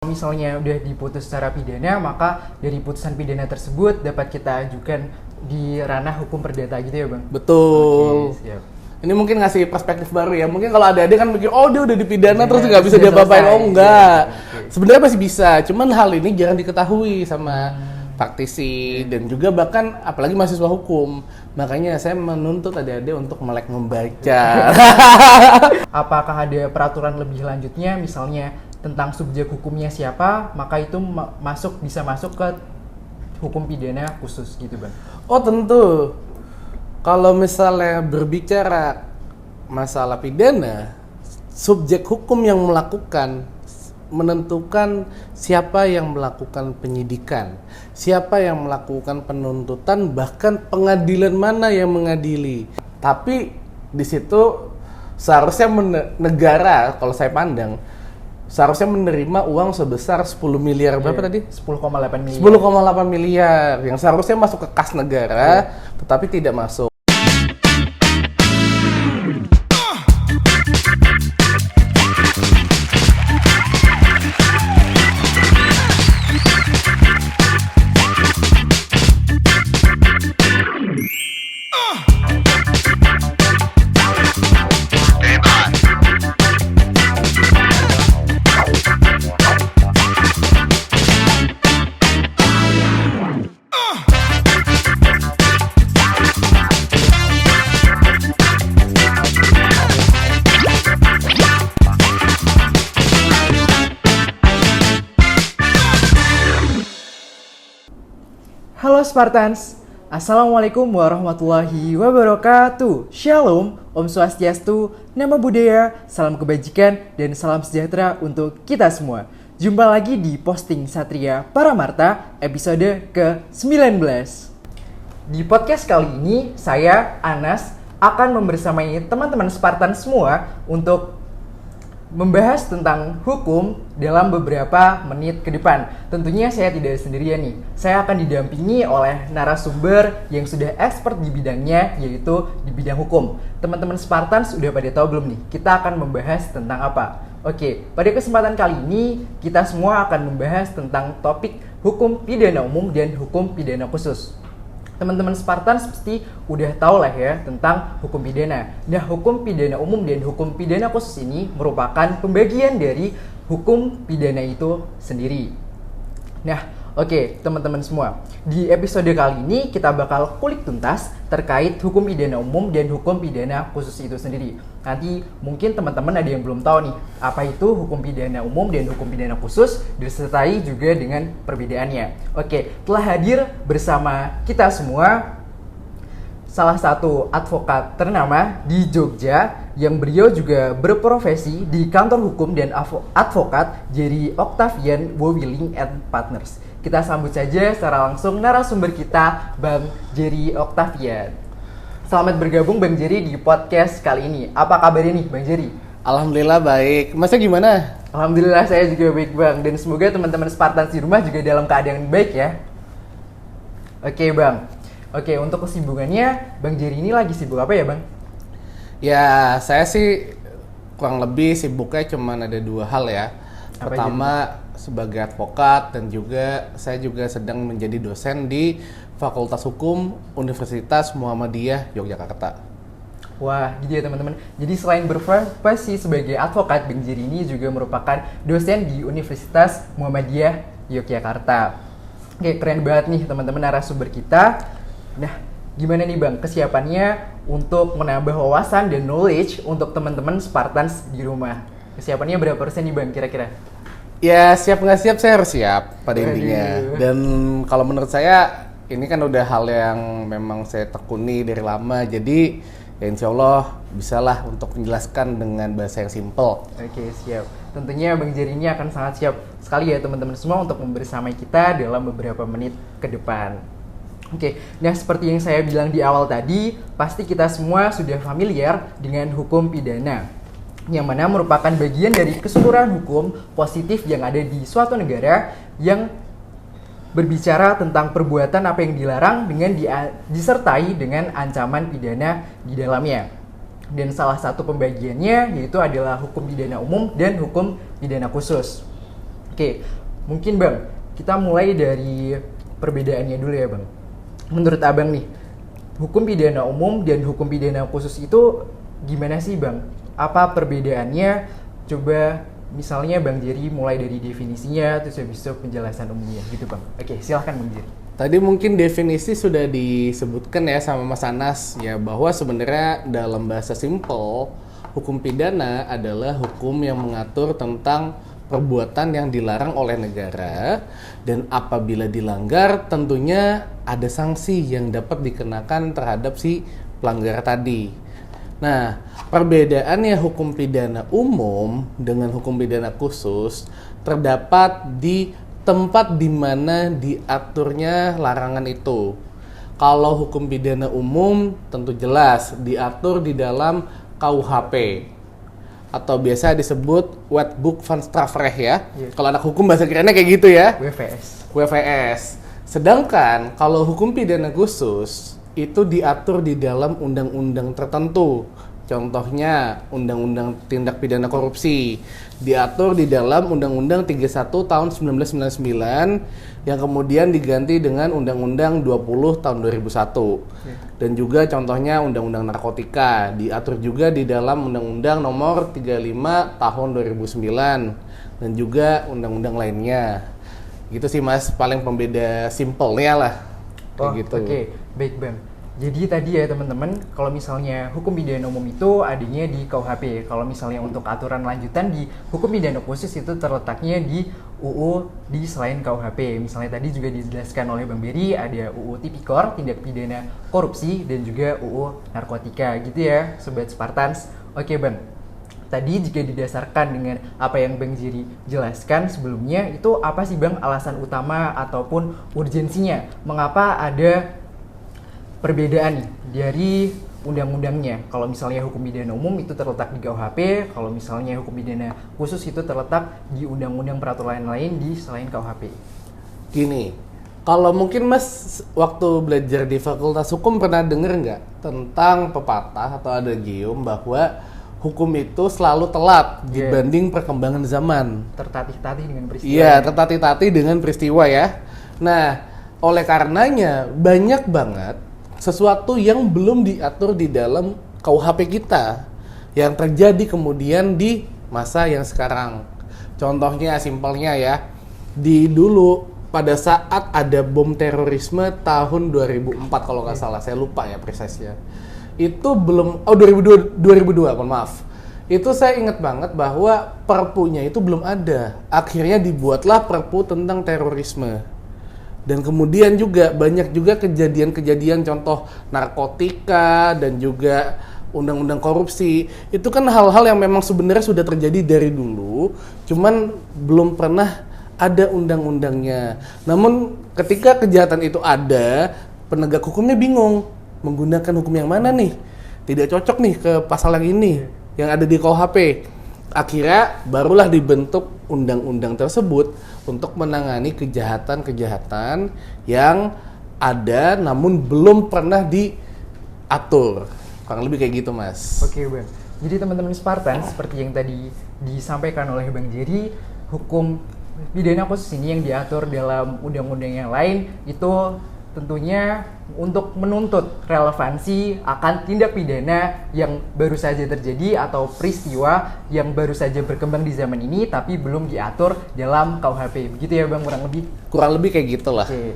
Misalnya udah diputus secara pidana, maka dari putusan pidana tersebut dapat kita ajukan di ranah hukum perdata gitu ya Bang? Betul. Oke, siap. Ini mungkin ngasih perspektif baru ya. Mungkin kalau adik-adik kan mikir, oh dia udah dipidana terus nggak bisa sudah diapa-apain. selesai. Oh enggak. Oke. Sebenarnya masih bisa. Cuman hal ini jarang diketahui sama praktisi dan juga bahkan apalagi mahasiswa hukum. Makanya saya menuntut adik-adik untuk melek membaca. Apakah ada peraturan lebih lanjutnya, misalnya tentang subjek hukumnya siapa, maka itu bisa masuk ke hukum pidana khusus gitu Bang? Oh tentu. Kalau misalnya berbicara masalah pidana, subjek hukum yang menentukan siapa yang melakukan penyidikan, siapa yang melakukan penuntutan, bahkan pengadilan mana yang mengadili. Tapi di situ seharusnya negara, kalau saya pandang, seharusnya menerima uang sebesar 10 miliar berapa tadi? 10,8 miliar. 10,8 miliar yang seharusnya masuk ke kas negara, tetapi tidak masuk. Halo Spartans, Assalamualaikum warahmatullahi wabarakatuh. Shalom, Om Swastiastu, Nama Budaya, Salam Kebajikan, dan Salam Sejahtera untuk kita semua. Jumpa lagi di Posting Satria Paramarta, episode ke-19. Di podcast kali ini, saya, Anas, akan membersamai teman-teman Spartan semua untuk membahas tentang hukum dalam beberapa menit ke depan. Tentunya saya tidak sendirian nih. Saya akan didampingi oleh narasumber yang sudah expert di bidangnya, yaitu di bidang hukum. Teman-teman Spartans udah pada tahu belum nih, kita akan membahas tentang apa? Oke, pada kesempatan kali ini kita semua akan membahas tentang topik hukum pidana umum dan hukum pidana khusus. Teman-teman Spartans pasti udah tahu lah ya tentang hukum pidana. Nah, hukum pidana umum dan hukum pidana khusus ini merupakan pembagian dari hukum pidana itu sendiri. Nah, oke, teman-teman semua. Di episode kali ini kita bakal kulik tuntas terkait hukum pidana umum dan hukum pidana khusus itu sendiri. Nanti mungkin teman-teman ada yang belum tahu nih, apa itu hukum pidana umum dan hukum pidana khusus, disertai juga dengan perbedaannya. Oke, telah hadir bersama kita semua salah satu advokat ternama di Jogja yang beliau juga berprofesi di kantor hukum dan advokat Jerry Octavian Wowilling and Partners. Kita sambut saja secara langsung narasumber kita, Bang Jerry Octavian. Selamat bergabung Bang Jerry di podcast kali ini. Apa kabarnya nih Bang Jerry? Alhamdulillah baik. Masnya gimana? Alhamdulillah saya juga baik Bang. Dan semoga teman-teman Spartans di rumah juga dalam keadaan baik ya. Oke Bang. Oke, untuk kesibukannya Bang Jerry ini lagi sibuk apa ya Bang? Ya, saya sih kurang lebih sibuknya cuman ada dua hal ya. Apa Pertama, sebagai advokat dan juga saya juga sedang menjadi dosen di Fakultas Hukum Universitas Muhammadiyah Yogyakarta. Wah, gitu ya teman-teman. Jadi selain berprofesi sebagai advokat, Bang Jerry ini juga merupakan dosen di Universitas Muhammadiyah Yogyakarta. Oke, keren banget nih teman-teman narasumber kita. Nah, gimana nih Bang kesiapannya untuk menambah wawasan dan knowledge untuk teman-teman Spartans di rumah? Kesiapannya berapa persen nih Bang kira-kira? Ya, siap nggak siap, saya harus siap pada Waduh. intinya. Dan kalau menurut saya, ini kan udah hal yang memang saya tekuni dari lama. Jadi, ya insya Allah bisalah untuk menjelaskan dengan bahasa yang simple. Oke, siap. Tentunya Bang Jerry ini akan sangat siap sekali ya teman-teman semua untuk membersamai kita dalam beberapa menit ke depan. Oke, nah seperti yang saya bilang di awal tadi, pasti kita semua sudah familiar dengan hukum pidana, yang mana merupakan bagian dari keseluruhan hukum positif yang ada di suatu negara yang berbicara tentang perbuatan apa yang dilarang dengan disertai dengan ancaman pidana di dalamnya. Dan salah satu pembagiannya yaitu adalah hukum pidana umum dan hukum pidana khusus. Oke, mungkin Bang, kita mulai dari perbedaannya dulu ya Bang. Menurut Abang nih, hukum pidana umum dan hukum pidana khusus itu gimana sih Bang? Apa perbedaannya? Coba misalnya Bang Jerry mulai dari definisinya, terus habis itu penjelasan umumnya gitu Bang. Oke, silahkan Bang Jerry. Tadi mungkin definisi sudah disebutkan ya sama Mas Anas ya, bahwa sebenarnya dalam bahasa simpel hukum pidana adalah hukum yang mengatur tentang perbuatan yang dilarang oleh negara, dan apabila dilanggar tentunya ada sanksi yang dapat dikenakan terhadap si pelanggar tadi. Nah, perbedaannya hukum pidana umum dengan hukum pidana khusus terdapat di tempat di mana diaturnya larangan itu. Kalau hukum pidana umum tentu jelas diatur di dalam KUHP atau biasa disebut Wetboek van Strafrecht ya. Yes. Kalau anak hukum bahasa kerennya kayak gitu ya. WVS. Sedangkan kalau hukum pidana khusus itu diatur di dalam undang-undang tertentu. Contohnya Undang-Undang Tindak Pidana Korupsi diatur di dalam Undang-Undang 31 tahun 1999 yang kemudian diganti dengan Undang-Undang 20 tahun 2001. Dan juga contohnya Undang-Undang Narkotika diatur juga di dalam Undang-Undang Nomor 35 tahun 2009 dan juga undang-undang lainnya. Gitu sih Mas, paling pembeda simpelnya lah. Kayak gitu. Oke, baik Bang. Jadi tadi ya teman-teman, kalau misalnya hukum pidana umum itu adanya di KUHP. Kalau misalnya untuk aturan lanjutan di hukum pidana khusus itu terletaknya di UU di selain KUHP. Misalnya tadi juga dijelaskan oleh Bang Berry, ada UU Tipikor, tindak pidana korupsi, dan juga UU narkotika gitu ya, Sobat Spartans. Oke Bang, tadi jika didasarkan dengan apa yang Bang Jerry jelaskan sebelumnya, itu apa sih Bang alasan utama ataupun urgensinya? Mengapa ada perbedaan nih dari undang-undangnya? Kalau misalnya hukum pidana umum itu terletak di KUHP, kalau misalnya hukum pidana khusus itu terletak di undang-undang peraturan lain di selain KUHP. Gini, kalau mungkin Mas waktu belajar di Fakultas Hukum pernah denger nggak tentang pepatah atau ada gium bahwa hukum itu selalu telat dibanding perkembangan zaman. Tertatih-tatih dengan peristiwa. Iya, tertatih-tatih dengan peristiwa ya. Nah, oleh karenanya banyak banget sesuatu yang belum diatur di dalam KUHP kita yang terjadi kemudian di masa yang sekarang. Contohnya simpelnya ya, di dulu pada saat ada bom terorisme tahun 2004 kalau nggak salah, saya lupa ya precisnya. Itu belum, 2002, mohon maaf. Itu saya ingat banget bahwa perpunya itu belum ada. Akhirnya dibuatlah perpu tentang terorisme. Dan kemudian juga banyak juga kejadian-kejadian contoh narkotika dan juga undang-undang korupsi. Itu kan hal-hal yang memang sebenarnya sudah terjadi dari dulu, cuman belum pernah ada undang-undangnya. Namun ketika kejahatan itu ada, penegak hukumnya bingung menggunakan hukum yang mana nih. Tidak cocok nih ke pasal yang ini yang ada di KUHP. Akhirnya barulah dibentuk undang-undang tersebut untuk menangani kejahatan-kejahatan yang ada namun belum pernah diatur. Kurang lebih kayak gitu, Mas. Oke, Bang. Jadi teman-teman Spartan, seperti yang tadi disampaikan oleh Bang Jerry, hukum pidana khusus ini yang diatur dalam undang-undang yang lain itu tentunya untuk menuntut relevansi akan tindak pidana yang baru saja terjadi atau peristiwa yang baru saja berkembang di zaman ini tapi belum diatur dalam KUHP. Begitu ya Bang, kurang lebih? Kurang lebih kayak gitulah. Oke.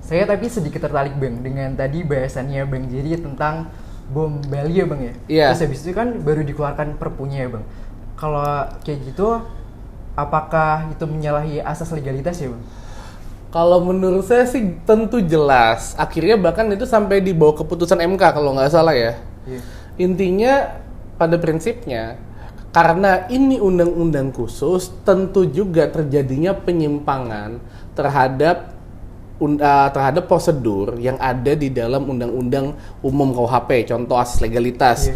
Saya tapi sedikit tertarik Bang dengan tadi bahasannya Bang Jerry tentang bom Bali ya Bang ya? Iya. Terus habis itu kan baru dikeluarkan perpunya ya Bang. Kalau kayak gitu, apakah itu menyalahi asas legalitas ya Bang? Kalau menurut saya sih tentu jelas. Akhirnya bahkan itu sampai dibawa keputusan MK kalau nggak salah ya. Iya. Intinya pada prinsipnya karena ini undang-undang khusus, tentu juga terjadinya penyimpangan terhadap prosedur yang ada di dalam undang-undang umum KUHP. Contoh asas legalitas. Iya.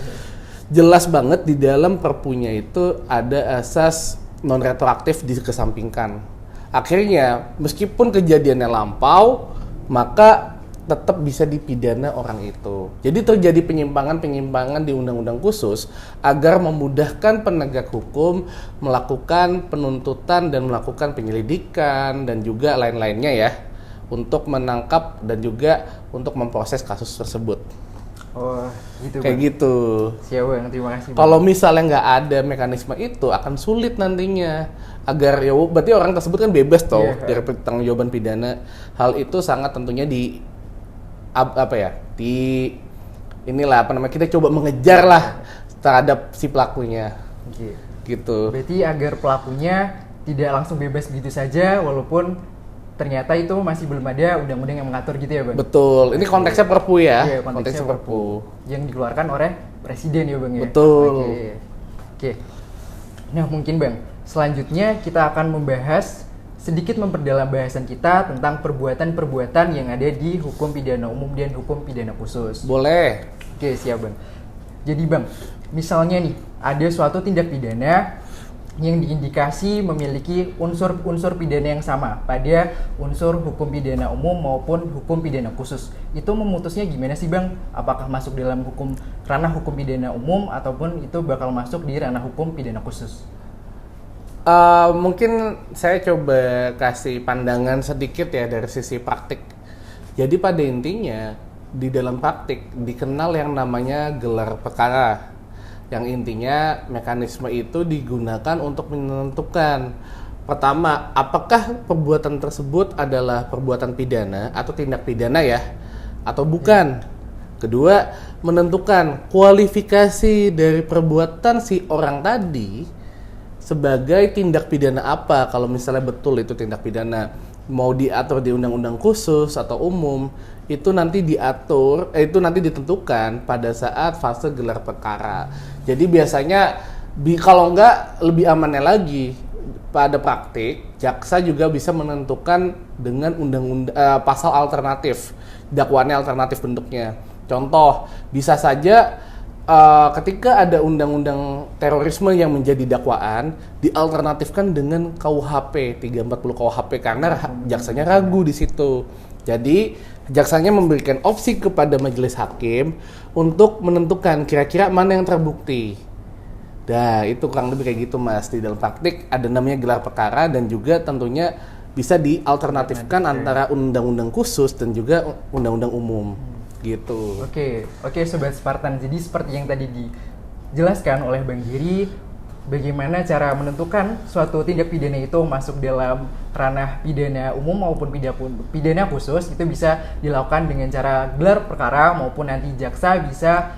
Jelas banget di dalam perpunya itu ada asas non retroaktif dikesampingkan. Akhirnya meskipun kejadiannya lampau, maka tetap bisa dipidana orang itu. Jadi terjadi penyimpangan-penyimpangan di undang-undang khusus agar memudahkan penegak hukum melakukan penuntutan dan melakukan penyelidikan dan juga lain-lainnya ya, untuk menangkap dan juga untuk memproses kasus tersebut. Oh, gitu Kayak Bang. gitu. Siap Bang, terima kasih Bang. Kalau misalnya nggak ada mekanisme itu akan sulit nantinya agar ya berarti orang tersebut kan bebas toh Iya. dari pertanggungjawaban pidana. Hal itu sangat tentunya inilah kita coba mengejar lah terhadap si pelakunya Oke. gitu. Berarti agar pelakunya tidak langsung bebas begitu saja walaupun ternyata itu masih belum ada undang-undang yang mengatur gitu ya Bang? Betul. Ini konteksnya Perpu ya. Iya, konteksnya Perpu yang dikeluarkan oleh Presiden ya Bang ya? Betul. Oke. Nah mungkin Bang, selanjutnya kita akan membahas sedikit memperdalam bahasan kita tentang perbuatan-perbuatan yang ada di hukum pidana umum dan hukum pidana khusus. Boleh. Oke, siap Bang. Jadi Bang, misalnya nih, ada suatu tindak pidana yang diindikasi memiliki unsur-unsur pidana yang sama pada unsur hukum pidana umum maupun hukum pidana khusus. Itu memutusnya gimana sih Bang? Apakah masuk dalam ranah hukum pidana umum ataupun itu bakal masuk di ranah hukum pidana khusus? Mungkin saya coba kasih pandangan sedikit ya dari sisi praktik. Jadi pada intinya di dalam praktik dikenal yang namanya gelar perkara, yang intinya mekanisme itu digunakan untuk menentukan pertama apakah perbuatan tersebut adalah perbuatan pidana atau tindak pidana ya atau bukan. Kedua, menentukan kualifikasi dari perbuatan si orang tadi sebagai tindak pidana apa. Kalau misalnya betul itu tindak pidana, mau diatur di undang-undang khusus atau umum, itu nanti itu nanti ditentukan pada saat fase gelar perkara. Jadi biasanya kalau enggak lebih amannya lagi pada praktik, jaksa juga bisa menentukan dengan pasal alternatif, dakwaannya alternatif bentuknya. Contoh, bisa saja ketika ada undang-undang terorisme yang menjadi dakwaan dialternatifkan dengan KUHP 340 KUHP karena jaksanya ragu di situ. Jadi jaksanya memberikan opsi kepada majelis hakim untuk menentukan kira-kira mana yang terbukti. Nah, itu kurang lebih kayak gitu Mas. Di dalam praktik ada namanya gelar perkara dan juga tentunya bisa dialternatifkan antara undang-undang khusus dan juga undang-undang umum. Gitu. Oke, Sobat Spartan. Jadi seperti yang tadi dijelaskan oleh Bang Giri, bagaimana cara menentukan suatu tindak pidana itu masuk dalam ranah pidana umum maupun pidana khusus, itu bisa dilakukan dengan cara gelar perkara maupun nanti jaksa bisa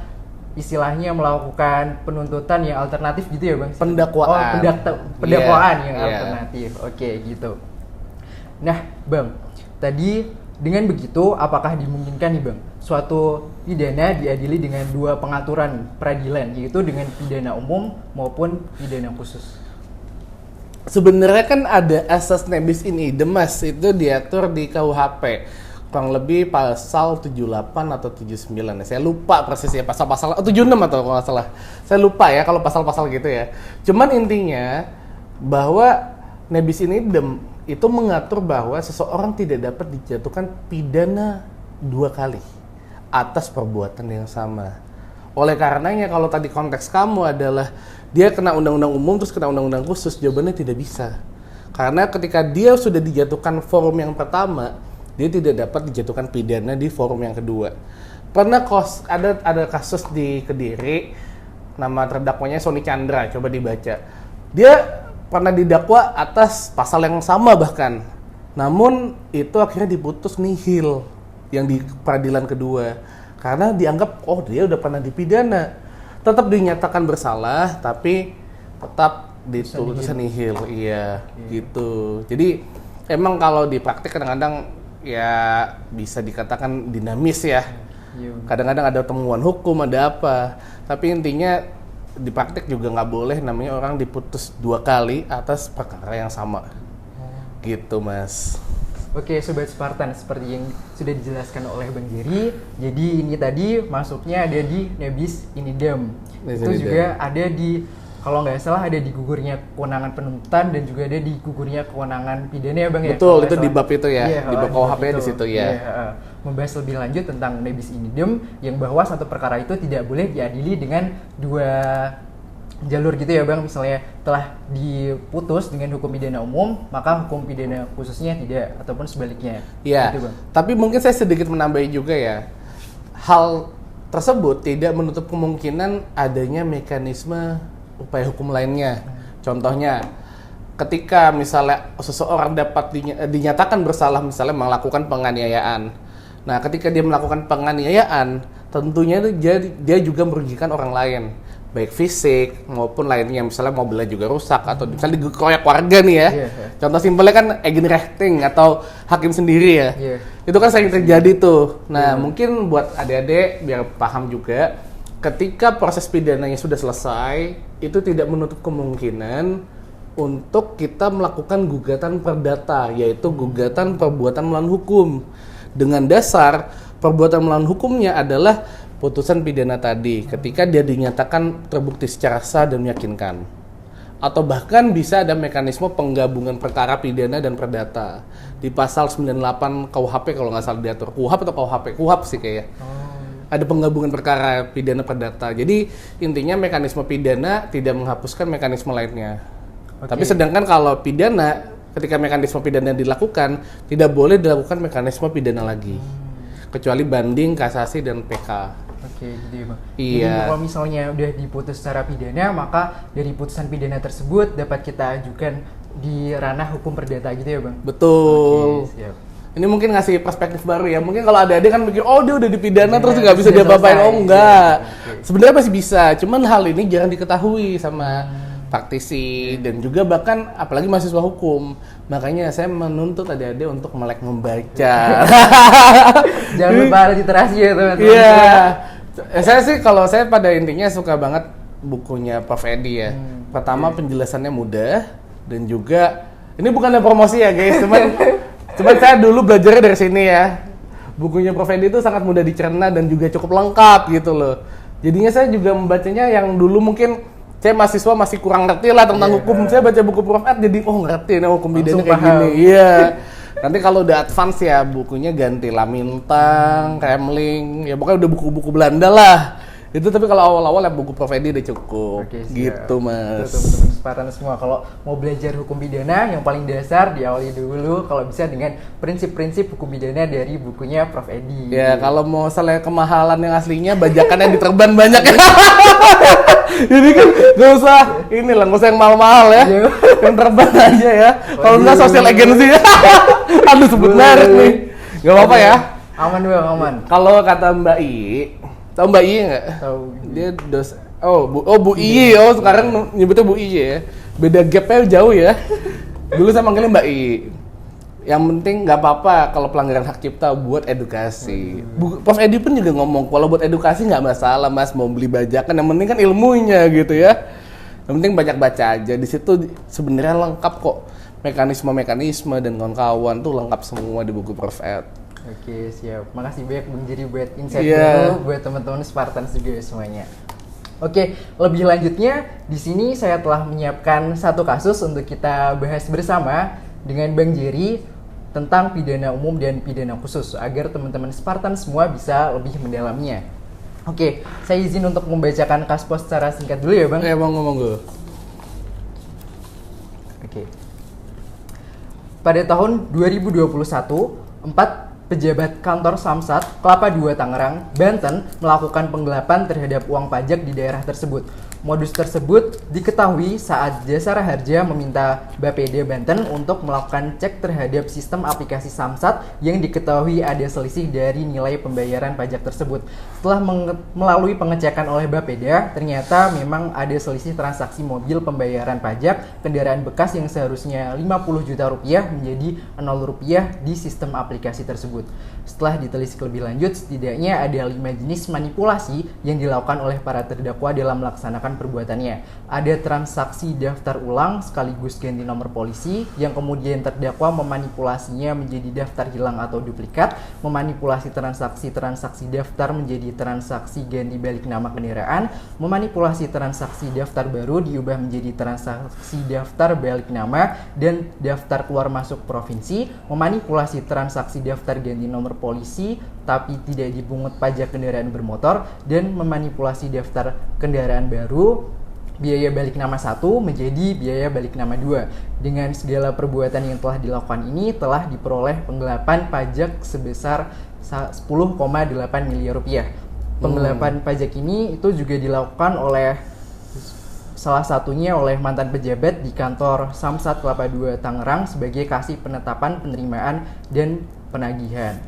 istilahnya melakukan penuntutan yang alternatif gitu ya Bang? Pendakwaan. Pendakwaan yang alternatif. Oke, gitu. Nah Bang, tadi dengan begitu apakah dimungkinkan nih Bang suatu pidana diadili dengan dua pengaturan peradilan, yaitu dengan pidana umum maupun pidana khusus? Sebenarnya kan ada asas nebis in idem Mas, itu diatur di KUHP kurang lebih pasal 78 atau 79 ya. Saya lupa persisnya pasal-pasal 76 atau kalau nggak salah. Saya lupa ya kalau pasal-pasal gitu ya. Cuman intinya bahwa nebis in idem itu mengatur bahwa seseorang tidak dapat dijatuhkan pidana dua kali atas perbuatan yang sama. Oleh karenanya kalau tadi konteks kamu adalah dia kena undang-undang umum terus kena undang-undang khusus, jawabannya tidak bisa. Karena ketika dia sudah dijatuhkan forum yang pertama, dia tidak dapat dijatuhkan pidana di forum yang kedua. Pernah ada kasus di Kediri, nama terdakwanya Sony Chandra, coba dibaca. Dia pernah didakwa atas pasal yang sama bahkan. Namun itu akhirnya diputus nihil yang di peradilan kedua. Karena dianggap, dia udah pernah dipidana. Tetap dinyatakan bersalah, tapi tetap ditulis nihil. Iya, gitu. Jadi emang kalau di praktik kadang-kadang ya bisa dikatakan dinamis ya. Kadang-kadang ada temuan hukum, ada apa. Tapi intinya di praktik juga nggak boleh namanya orang diputus dua kali atas perkara yang sama. Gitu Mas. Oke Sobat Spartan, seperti yang sudah dijelaskan oleh Bang Giri, jadi ini tadi masuknya ada di nebis in idem. Itu juga ada di, kalau nggak salah ada di gugurnya kewenangan penuntutan dan juga ada di gugurnya kewenangan pidana ya Bang ya? Betul, itu di bab itu ya, Iya, di bab KUHP di situ ya. Iya. membahas lebih lanjut tentang nebis in idem, yang bahwa satu perkara itu tidak boleh diadili dengan dua jalur gitu ya Bang. Misalnya telah diputus dengan hukum pidana umum, maka hukum pidana khususnya tidak, ataupun sebaliknya. Iya, Gitu, Bang. tapi mungkin saya sedikit menambahi juga ya. Hal tersebut tidak menutup kemungkinan adanya mekanisme upaya hukum lainnya. Contohnya, ketika misalnya seseorang dapat dinyatakan bersalah misalnya melakukan penganiayaan. Nah, ketika dia melakukan penganiayaan, tentunya dia juga merugikan orang lain, baik fisik maupun lainnya, misalnya mobilnya juga rusak atau misalnya dikeroyok warga nih ya. Contoh simpelnya kan Eigenrechting atau hakim sendiri ya. Itu kan sering terjadi tuh. Nah, mungkin buat adik-adik biar paham juga, ketika proses pidananya sudah selesai, itu tidak menutup kemungkinan untuk kita melakukan gugatan perdata, yaitu gugatan perbuatan melawan hukum. Dengan dasar perbuatan melawan hukumnya adalah putusan pidana tadi, ketika dia dinyatakan terbukti secara sah dan meyakinkan. Atau bahkan bisa ada mekanisme penggabungan perkara pidana dan perdata. Di pasal 98 KUHP kalau nggak salah diatur. KUHP atau KUHP? KUHP sih kayaknya. Ada penggabungan perkara pidana perdata. Jadi intinya mekanisme pidana tidak menghapuskan mekanisme lainnya. Tapi sedangkan kalau pidana, ketika mekanisme pidana dilakukan, tidak boleh dilakukan mekanisme pidana lagi. Kecuali banding, kasasi, dan PK. Oke, gitu ya Bang. Iya. Jadi kalau misalnya udah diputus secara pidana, maka dari putusan pidana tersebut dapat kita ajukan di ranah hukum perdata gitu ya Bang? Betul. Oke, siap. Ini mungkin ngasih perspektif baru ya. Mungkin kalau adik-adik kan pikir, oh dia udah dipidana terus nggak bisa sudah diapa-apain. selesai. Oh enggak. Iya, Sebenarnya masih bisa. Cuman hal ini jarang diketahui sama praktisi dan juga bahkan apalagi mahasiswa hukum. Makanya saya menuntut adik-adik untuk melek membaca. Jangan lupa literasi ya teman-teman. Iya. Saya sih kalau saya pada intinya suka banget bukunya Prof. Edi ya. Pertama penjelasannya mudah dan juga ini bukannya promosi ya guys, cuman saya dulu belajarnya dari sini ya. Bukunya Prof. Edi itu sangat mudah dicerna dan juga cukup lengkap gitu loh. Jadinya saya juga membacanya yang dulu mungkin saya mahasiswa masih kurang ngerti lah tentang hukum. Saya baca buku Prof. Ed jadi ngerti nih hukum pidana kayak gini. Iya. Nanti kalau udah advance ya bukunya ganti Lamintang, Remling, ya pokoknya udah buku-buku Belanda lah. Itu tapi kalau awal-awal ya buku Prof. Edi udah cukup. Oke, siap. Gitu Mas. Tuh, teman-teman Spartan semua, kalau mau belajar hukum pidana yang paling dasar diawali dulu kalau bisa dengan prinsip-prinsip hukum pidana dari bukunya Prof. Edi. Ya kalau mau misalnya kemahalan yang aslinya bajakannya diterban banyak ya. Jadi kan nggak usah inilah, nggak usah yang mahal-mahal ya. Yang terban aja ya. Kalau nggak social agency ya. Aduh sebut merek nih. Nggak apa-apa ya. Aman Bang, aman. Kalau kata Mbak I, tahu Mbak I nggak? Tahu. Dia Bu I. Oh sekarang nyebutnya Bu I ya. Beda gapnya jauh ya. Dulu saya manggilnya Mbak I. Yang penting nggak apa-apa kalau pelanggaran hak cipta buat edukasi. Prof. Edi pun juga ngomong kalau buat edukasi nggak masalah Mas, mau beli bajakan, yang penting kan ilmunya gitu ya. Yang penting banyak baca aja. Di situ sebenarnya lengkap kok, mekanisme dan kawan-kawan tuh lengkap semua di buku Prof. Ed. Oke, siap. Makasih banyak Bang Jerry buat insight dulu buat teman-teman Spartans juga semuanya. Oke, lebih lanjutnya di sini saya telah menyiapkan satu kasus untuk kita bahas bersama dengan Bang Jerry tentang pidana umum dan pidana khusus agar teman-teman Spartan semua bisa lebih mendalaminya. Oke, saya izin untuk membacakan kaspos secara singkat dulu ya Bang. Ya Bang, ngomong gue. Oke. Pada tahun 2021, 4 pejabat kantor Samsat, Kelapa II Tangerang, Banten melakukan penggelapan terhadap uang pajak di daerah tersebut. Modus tersebut diketahui saat Jasara Harja meminta Bapeda Banten untuk melakukan cek terhadap sistem aplikasi Samsat yang diketahui ada selisih dari nilai pembayaran pajak tersebut. Setelah melalui pengecekan oleh Bapeda, ternyata memang ada selisih transaksi mobil pembayaran pajak kendaraan bekas yang seharusnya Rp50 juta menjadi Rp0 di sistem aplikasi tersebut. Setelah ditelisik lebih lanjut, setidaknya ada 5 jenis manipulasi yang dilakukan oleh para terdakwa dalam melaksanakan melaksanakan perbuatannya. Ada transaksi daftar ulang sekaligus ganti nomor polisi yang kemudian terdakwa memanipulasinya menjadi daftar hilang atau duplikat, memanipulasi transaksi daftar menjadi transaksi ganti balik nama kendaraan, memanipulasi transaksi daftar baru diubah menjadi transaksi daftar balik nama dan daftar keluar masuk provinsi, memanipulasi transaksi daftar ganti nomor polisi tapi tidak dipungut pajak kendaraan bermotor, dan memanipulasi daftar kendaraan baru biaya balik nama 1 menjadi biaya balik nama 2. Dengan segala perbuatan yang telah dilakukan ini telah diperoleh penggelapan pajak sebesar 10,8 miliar rupiah. Penggelapan pajak ini itu juga dilakukan oleh salah satunya oleh mantan pejabat di kantor Samsat Kelapa II Tangerang sebagai kasih penetapan penerimaan dan penagihan.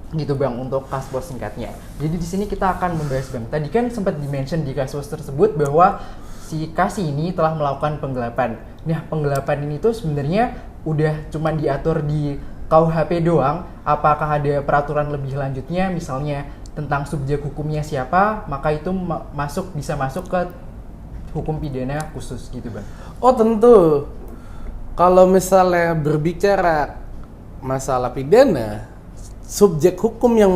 Gitu Bang untuk kasus singkatnya. Jadi di sini kita akan membahas Bang. Tadi kan sempat di-mention di kasus tersebut bahwa si kasih ini telah melakukan penggelapan. Nah, penggelapan ini tuh sebenarnya udah cuman diatur di KUHP doang. Apakah ada peraturan lebih lanjutnya, misalnya tentang subjek hukumnya siapa, maka itu bisa masuk ke hukum pidana khusus gitu Bang? Oh tentu. Kalau misalnya berbicara masalah pidana, subjek hukum yang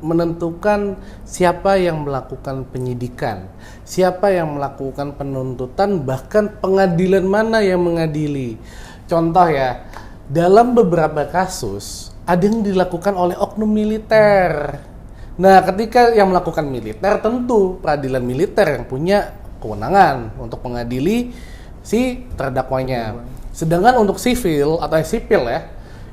menentukan siapa yang melakukan penyidikan, siapa yang melakukan penuntutan, bahkan pengadilan mana yang mengadili. Contoh ya, dalam beberapa kasus ada yang dilakukan oleh oknum militer. Nah, ketika yang melakukan militer, tentu peradilan militer yang punya kewenangan untuk mengadili si terdakwanya. Sedangkan untuk sipil atau sipil ya,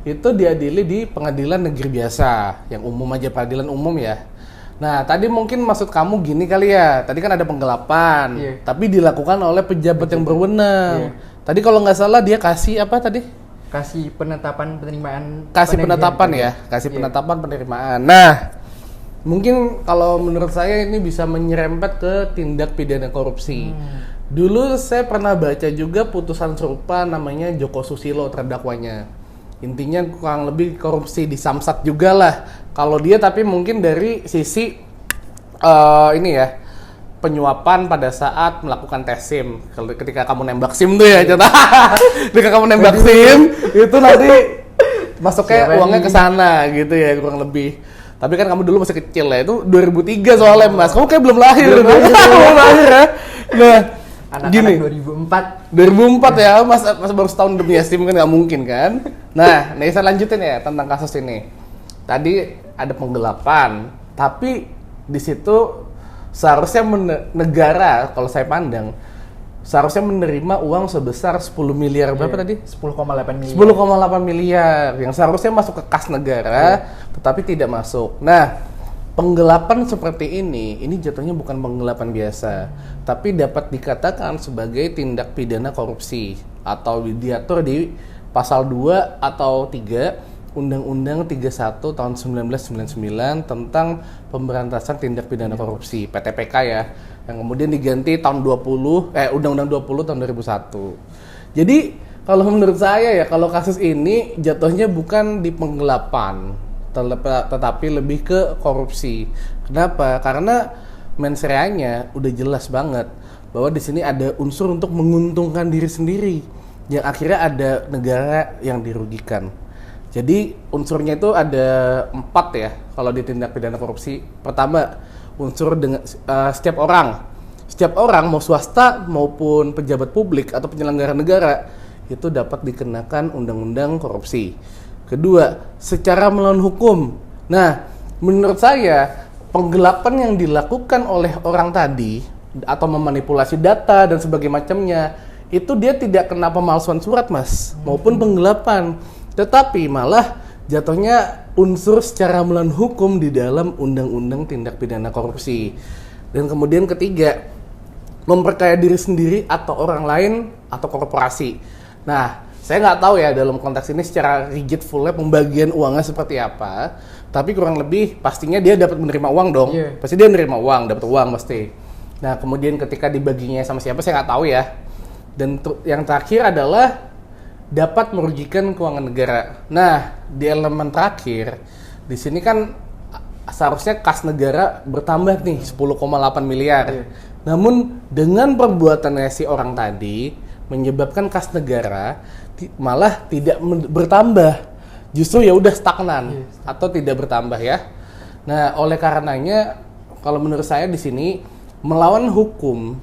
itu diadili di pengadilan negeri biasa, yang umum aja, peradilan umum ya. Nah, tadi mungkin maksud kamu gini kali ya, tadi kan ada penggelapan, tapi dilakukan oleh pejabat yang berwenang. Tadi kalau nggak salah dia kasih apa tadi? Kasih penetapan penerimaan. Kasih penetapan ya, kasih penetapan penerimaan. Nah, mungkin kalau menurut saya ini bisa menyerempet ke tindak pidana korupsi. Dulu saya pernah baca juga putusan serupa namanya Joko Susilo terdakwanya. Intinya kurang lebih korupsi di Samsat juga lah. Kalau dia tapi mungkin dari sisi ini ya, penyuapan pada saat melakukan tes SIM. Ketika kamu nembak SIM tuh ya, contoh. Ketika kamu nembak SIM itu nanti masuknya uangnya ke sana gitu ya kurang lebih. Tapi kan kamu dulu masih kecil ya, itu 2003 soalnya Mas. Kamu kayak belum lahir. Belum lahir ya. Nah, anak-anak 2004 ya, mas baru setahun udah punya SIM kan nggak mungkin kan. Nah, saya lanjutin ya tentang kasus ini. Tadi ada penggelapan, tapi di situ seharusnya negara, kalau saya pandang, seharusnya menerima uang sebesar 10 miliar, berapa tadi? 10,8 miliar. 10,8 miliar, yang seharusnya masuk ke kas negara, tetapi tidak masuk. Nah, penggelapan seperti ini jatuhnya bukan penggelapan biasa, tapi dapat dikatakan sebagai tindak pidana korupsi atau diatur di pasal 2 atau 3 Undang-Undang 31 tahun 1999 tentang pemberantasan tindak pidana korupsi, PTPK ya, yang kemudian diganti tahun Undang-Undang 20 tahun 2001. Jadi, kalau menurut saya ya, kalau kasus ini jatuhnya bukan di penggelapan, tetapi lebih ke korupsi. Kenapa? Karena mensreanya udah jelas banget bahwa di sini ada unsur untuk menguntungkan diri sendiri, yang akhirnya ada negara yang dirugikan. Jadi unsurnya itu ada 4 ya kalau di tindak pidana korupsi. Pertama, unsur dengan setiap orang mau swasta maupun pejabat publik atau penyelenggara negara itu dapat dikenakan undang-undang korupsi. Kedua, secara melawan hukum. Nah, menurut saya penggelapan yang dilakukan oleh orang tadi atau memanipulasi data dan sebagainya macamnya itu dia tidak kena pemalsuan surat Mas maupun penggelapan, tetapi malah jatuhnya unsur secara melawan hukum di dalam undang-undang tindak pidana korupsi. Dan kemudian ketiga, memperkaya diri sendiri atau orang lain atau korporasi. Nah, saya nggak tahu ya dalam konteks ini secara rigid fullnya pembagian uangnya seperti apa, tapi kurang lebih pastinya dia dapat menerima uang dong. Pasti dia menerima uang, dapat uang pasti. Nah, kemudian ketika dibaginya sama siapa saya nggak tahu ya. Dan yang terakhir adalah dapat merugikan keuangan negara. Nah, di elemen terakhir di sini kan seharusnya kas negara bertambah nih 10,8 miliar. Iya. Namun dengan perbuatannya si orang tadi menyebabkan kas negara malah tidak bertambah. Justru ya udah stagnan atau tidak bertambah ya. Nah, oleh karenanya kalau menurut saya di sini melawan hukum,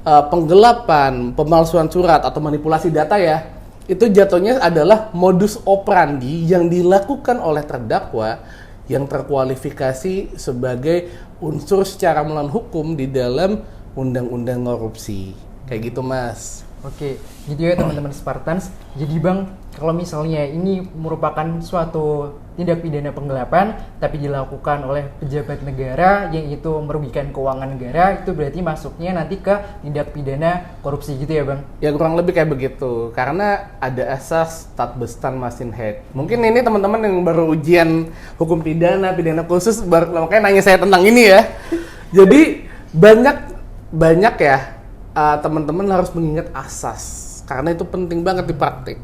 penggelapan, pemalsuan surat atau manipulasi data ya, itu jatuhnya adalah modus operandi yang dilakukan oleh terdakwa yang terkualifikasi sebagai unsur secara melawan hukum di dalam undang-undang korupsi. Kayak gitu, Mas. Oke, gitu ya teman-teman Spartans. Jadi Bang, kalau misalnya ini merupakan suatu tindak pidana penggelapan tapi dilakukan oleh pejabat negara yang itu merugikan keuangan negara, itu berarti masuknya nanti ke tindak pidana korupsi gitu ya Bang? Ya kurang lebih kayak begitu, karena ada asas Tatbestan Massinheit. Mungkin ini teman-teman yang baru ujian hukum pidana khusus, makanya nanya saya tentang ini ya. Jadi banyak ya teman-teman harus mengingat asas, karena itu penting banget di praktik.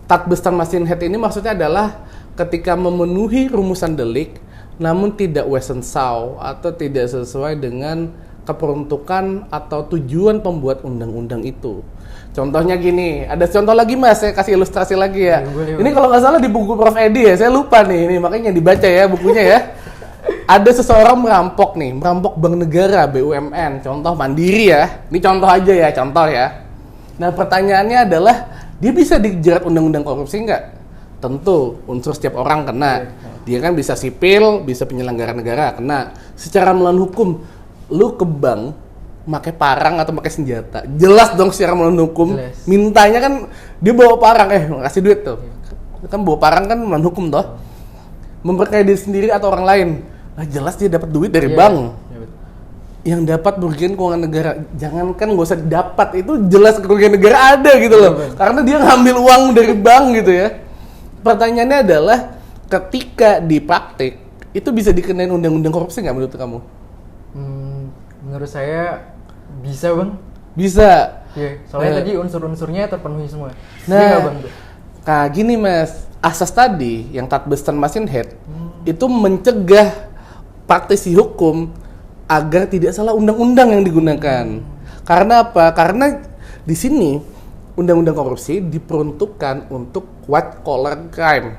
Tatbestan Massinheit ini maksudnya adalah ketika memenuhi rumusan delik namun tidak wesensau atau tidak sesuai dengan keperuntukan atau tujuan pembuat undang-undang itu. Contohnya gini, ada contoh lagi Mas, saya kasih ilustrasi lagi ya. Ini kalau nggak salah di buku Prof. Edi ya, saya lupa nih, ini makanya dibaca ya bukunya ya. Ada seseorang merampok bank negara, BUMN, contoh Mandiri ya. Ini contoh aja ya, contoh ya. Nah pertanyaannya adalah, dia bisa dijerat undang-undang korupsi nggak? Tentu, unsur setiap orang kena. Dia kan bisa sipil, bisa penyelenggara negara, kena. Secara melawan hukum, lu ke bank, pakai parang atau pakai senjata. Jelas dong secara melawan hukum. Jelas. Mintanya kan, dia bawa parang, kasih duit tuh. Kan bawa parang kan melawan hukum toh. Memperkaya diri sendiri atau orang lain. Nah jelas dia dapat duit dari bank. Yang dapat merugikan keuangan negara. Jangankan gak usah dapat, itu jelas kerugian negara ada gitu loh. Karena dia ngambil uang dari bank gitu ya. Pertanyaannya adalah, ketika di praktik, itu bisa dikenain undang-undang korupsi nggak menurut kamu? Menurut saya bisa Bang. Bisa. Ya, soalnya tadi unsur-unsurnya terpenuhi semua. Nah, Bang, nah gini Mas, asas tadi yang Tatbestan Massinheit itu mencegah praktisi hukum agar tidak salah undang-undang yang digunakan. Karena apa? Karena di sini undang-undang korupsi diperuntukkan untuk white collar crime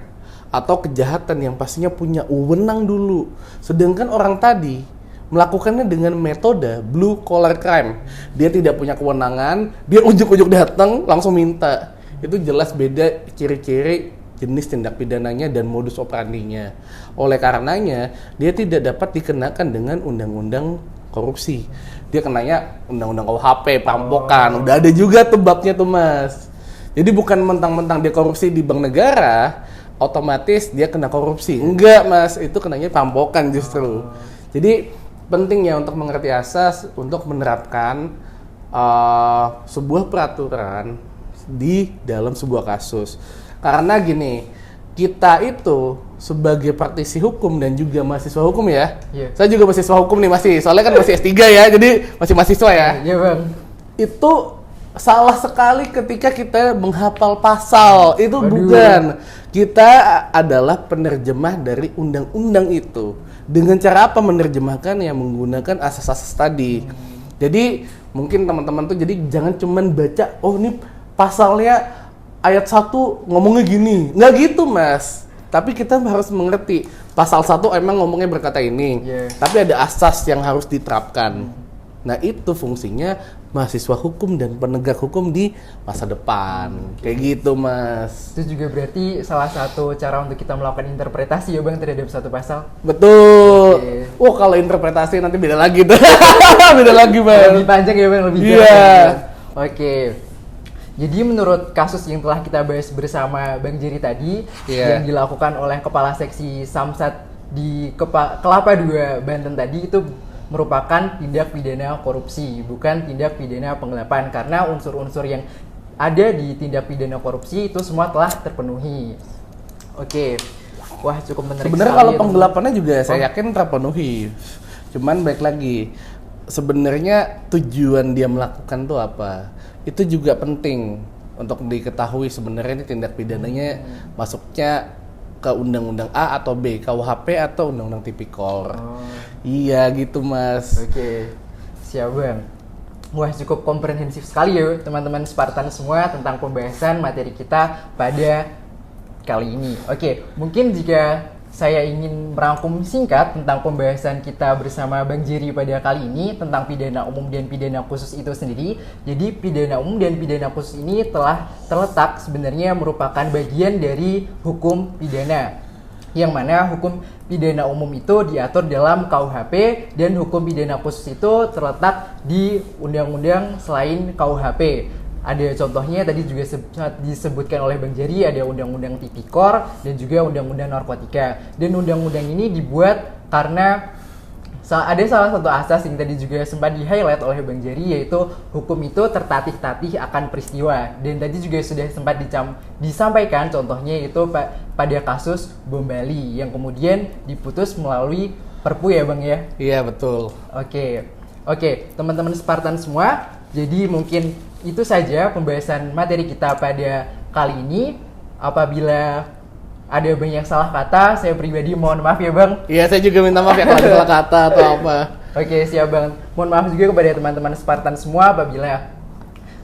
atau kejahatan yang pastinya punya wewenang dulu. Sedangkan orang tadi melakukannya dengan metode blue collar crime. Dia tidak punya kewenangan, dia ujuk-ujuk datang langsung minta. Itu jelas beda ciri-ciri jenis tindak pidananya dan modus operandinya. Oleh karenanya, dia tidak dapat dikenakan dengan undang-undang korupsi. Dia kenanya undang-undang KUHP, perampokan. Udah ada juga tuh babnya tuh Mas. Jadi bukan mentang-mentang dia korupsi di bank negara, otomatis dia kena korupsi. Enggak Mas, itu kenanya perampokan justru. Jadi penting ya untuk mengerti asas, untuk menerapkan sebuah peraturan di dalam sebuah kasus. Karena gini, kita itu sebagai praktisi hukum dan juga mahasiswa hukum ya. Yeah. Saya juga mahasiswa hukum nih masih, soalnya kan masih S3 ya, jadi masih mahasiswa ya. Iya Bang. Itu salah sekali ketika kita menghafal pasal. Itu bukan. Kita adalah penerjemah dari undang-undang itu. Dengan cara apa menerjemahkan? Yang menggunakan asas-asas tadi. Jadi mungkin teman-teman tuh jadi jangan cuman baca, oh ini pasalnya ayat 1 ngomongnya gini. Nggak gitu Mas. Tapi kita harus mengerti pasal 1 emang ngomongnya berkata ini. Tapi ada asas yang harus diterapkan. Nah itu fungsinya mahasiswa hukum dan penegak hukum di masa depan. Kayak gitu Mas. Itu juga berarti salah satu cara untuk kita melakukan interpretasi ya Bang terhadap satu pasal. Betul. Oh kalau interpretasi nanti beda lagi tuh. Beda lagi Bang. Lebih panjang ya Bang, lebih Oke. Jadi menurut kasus yang telah kita bahas bersama Bang Jerry tadi, yang dilakukan oleh Kepala Seksi Samsat di Kelapa II Banten tadi, itu merupakan tindak pidana korupsi, bukan tindak pidana penggelapan. Karena unsur-unsur yang ada di tindak pidana korupsi itu semua telah terpenuhi. Oke. Wah, cukup menarik. Sebenarnya kalau penggelapannya juga saya yakin terpenuhi. Cuman baik lagi, sebenarnya tujuan dia melakukan tuh apa? Itu juga penting untuk diketahui. Sebenarnya ini tindak pidananya masuknya ke undang-undang A atau B, KUHP atau undang-undang tipikor. Oh. Iya gitu Mas. Oke, siap Bang. Wah, cukup komprehensif sekali ya teman-teman Spartan semua tentang pembahasan materi kita pada kali ini. Oke, mungkin jika saya ingin merangkum singkat tentang pembahasan kita bersama Bang Jerry pada kali ini tentang pidana umum dan pidana khusus itu sendiri. Jadi pidana umum dan pidana khusus ini telah terletak sebenarnya merupakan bagian dari hukum pidana. Yang mana hukum pidana umum itu diatur dalam KUHP dan hukum pidana khusus itu terletak di undang-undang selain KUHP. Ada contohnya tadi juga disebutkan oleh Bang Jerry, ada undang-undang tipikor dan juga undang-undang narkotika. Dan undang-undang ini dibuat karena ada salah satu asas yang tadi juga sempat di-highlight oleh Bang Jerry, yaitu hukum itu tertatih-tatih akan peristiwa. Dan tadi juga sudah sempat disampaikan contohnya itu pada kasus Bom Bali yang kemudian diputus melalui Perpu ya Bang ya? Iya betul. Oke, teman-teman Spartan semua, jadi mungkin itu saja pembahasan materi kita pada kali ini. Apabila ada banyak salah kata, saya pribadi mohon maaf ya Bang. Iya, saya juga minta maaf ya kalau ada salah kata atau apa. Oke, siap Bang. Mohon maaf juga kepada teman-teman Spartan semua apabila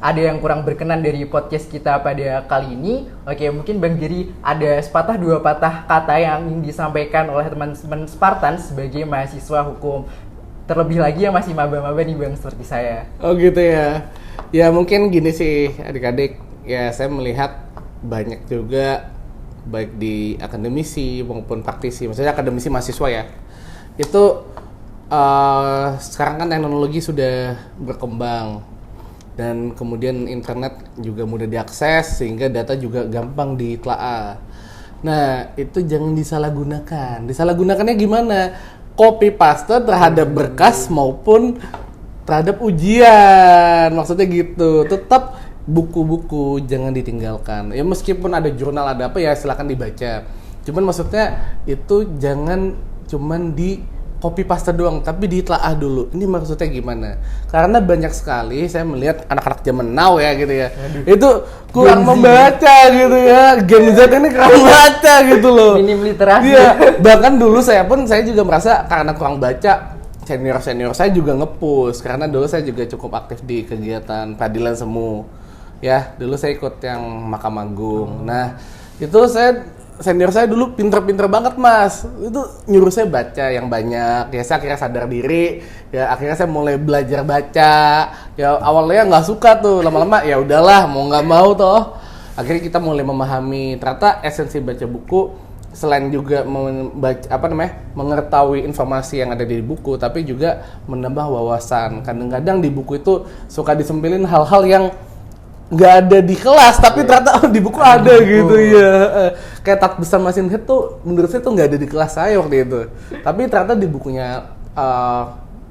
ada yang kurang berkenan dari podcast kita pada kali ini. Oke, mungkin Bang Jerry ada sepatah dua patah kata yang ingin disampaikan oleh teman-teman Spartan sebagai mahasiswa hukum. Terlebih lagi yang masih maba-maba nih Bang seperti saya. Oh gitu ya. Ya mungkin gini sih adik-adik. Ya saya melihat banyak juga baik di akademisi maupun praktisi, maksudnya akademisi mahasiswa ya, itu sekarang kan teknologi sudah berkembang dan kemudian internet juga mudah diakses sehingga data juga gampang ditelaah. Nah itu jangan disalahgunakan. Disalahgunakannya gimana? Copy paste terhadap berkas maupun terhadap ujian, maksudnya gitu. Tetap buku-buku jangan ditinggalkan. Ya meskipun ada jurnal ada apa ya silakan dibaca. Cuman maksudnya itu jangan cuman di copy paste doang, tapi ditelaah dulu. Ini maksudnya gimana? Karena banyak sekali saya melihat anak-anak zaman now ya gitu ya. Aduh. Itu kurang membaca gitu ya. Gen Z ini kurang baca gitu loh. Minim literasi. Iya, bahkan dulu saya juga merasa karena kurang baca. Senior saya juga nge-push karena dulu saya juga cukup aktif di kegiatan peradilan semu. Ya, dulu saya ikut yang Mahkamah Agung. Nah, itu senior saya dulu pinter-pinter banget Mas. Itu nyuruh saya baca yang banyak. Ya saya akhirnya sadar diri. Ya akhirnya saya mulai belajar baca. Ya awalnya nggak suka tuh. Lama-lama ya udahlah mau nggak mau toh. Akhirnya kita mulai memahami ternyata esensi baca buku selain juga mengetahui informasi yang ada di buku, tapi juga menambah wawasan. Kadang-kadang di buku itu suka disempilin hal-hal yang nggak ada di kelas, tapi ternyata di buku ada gitu ya. Kayak tat besar mesin head tuh menurut saya tuh nggak ada di kelas saya waktu itu. Tapi ternyata di bukunya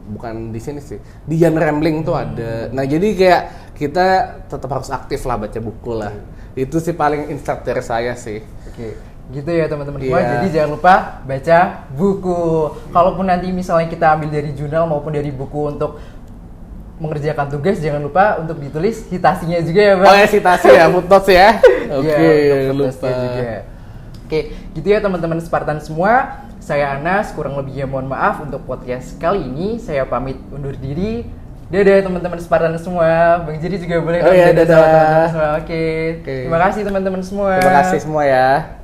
bukan di sini sih, di Jan Rembling tuh ada. Nah jadi kayak kita tetap harus aktif lah baca buku lah. Itu sih paling insight dari saya sih. Oke. Gitu ya teman-teman semua. Jadi jangan lupa baca buku. Kalaupun nanti misalnya kita ambil dari jurnal maupun dari buku untuk mengerjakan tugas, jangan lupa untuk ditulis citasinya juga ya Bang. Oh ya citasi ya, footnotes ya. Oke, lupa. Oke, gitu ya teman-teman Spartan semua. Saya Anas, kurang lebihnya mohon maaf untuk podcast kali ini. Saya pamit undur diri. Dadah teman-teman Spartan semua. Bang Jerry juga boleh. Oh ya, dadah. Oke. Terima kasih teman-teman semua. Terima kasih semua ya.